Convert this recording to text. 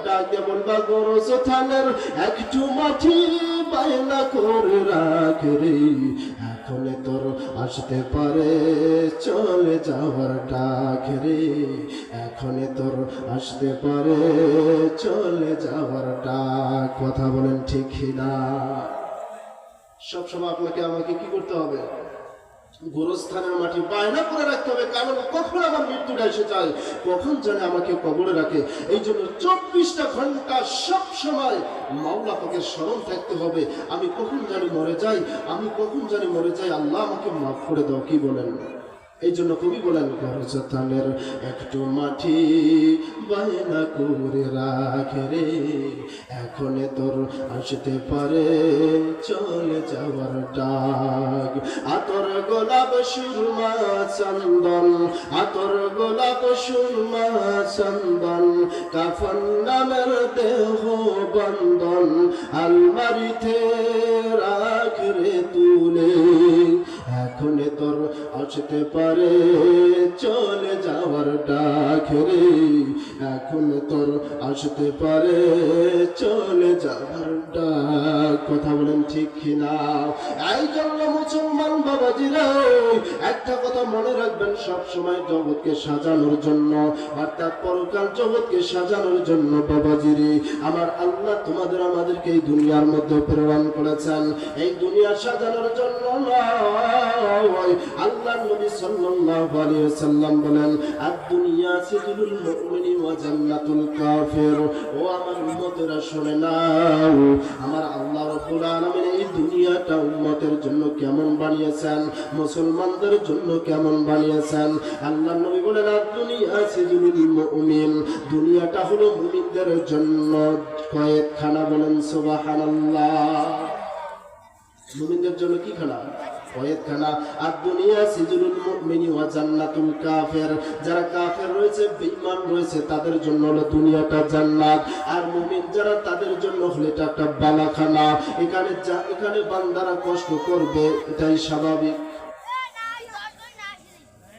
ডাকে বলবা গোরস্থানের একটু মাটি বায়না করে রাখ রে, এখন তোর আসতে পারে চলে যাওয়ার ডাক রে, এখন তোর আসতে পারে চলে যাওয়ার ডাক। কথা বলেন ঠিক না? সবসময় আপনাকে আমাকে কি করতে হবে? গোরস্থানের মাটি বায়না করে রাখতে হবে, কারণ কখন আমার মৃত্যুটা এসে যায়, কখন জানে আমাকে কবরে রাখে। এই জন্য 24টা ঘন্টা সব সময় মাওলা পাকের স্মরণ থাকতে হবে। আমি কখন জানি মরে যাই, আমি কখন জানি মরে যাই, আল্লাহ আমাকে মাফ করে দাও। কি বলেন? এই জন্য কবি বলেন গোরস্থানের একটু মাটি বায়না করে রাখ রে, এখন তোর আসতে পারে চলে যাওয়ার ডাক। আতর গোলাপ সুরমা চন্দন, আতর গোলাপ সুরমা চন্দন, কাফন নামের দেহ বন্ধন, আলমারিতে রাখ রে তুলে, এখন তোর আসতে পারে চলে যাওয়ার ডাক রে, এখন তোর আসতে পারে চলে যাওয়ার ডাক। কথা বলেন ঠিক কিনা? এই জন্য মুসলমান বাবাজিরা একটা কথা মনে রাখবেন, সব সময় জগৎকে সাজানোর জন্য, অর্থাৎ পরকাল জগৎকে সাজানোর জন্য বাবাজিরে আমার আল্লাহ তোমাদের আমাদেরকে এই দুনিয়ার মধ্যে প্রেরণ করেছেন। এই দুনিয়া সাজানোর জন্য আল্লাহ নবী সাল্লাল্লাহু আলাইহি ওয়াসাল্লাম বলেন, আদ-দুনিয়া সিজনুল মুমিনি ওয়া জান্নাতুল কাফির। ও আমার উম্মতেরা শুনে নাও, আমার আল্লাহ রাব্বুল আলামিন এই দুনিয়াটা উম্মতের জন্য কেমন বানিয়েছেন, মুসলমানদের জন্য কেমন বানিয়েছেন। আল্লাহ নবী বলেন, আদ-দুনিয়া সিজনুল মুমিন, দুনিয়াটা হলো মুমিনদের জন্য কয়েদখানা। বলেন সুবহানাল্লাহ। মুমিনদের জন্য কি খানা? কয়েদখানা। আর দুনিয়া সিজনুল মুমিনি ওয়া জান্নাতুল কাফির, যারা কাফের রয়েছে, বেঈমান রয়েছে, তাদের জন্য হলো দুনিয়াটা জান্নাত। আর মুমিন যারা, তাদের জন্য হলো এটা একটা বালাখানা। এখানে বান্দারা কষ্ট করবে, এটাই স্বাভাবিক।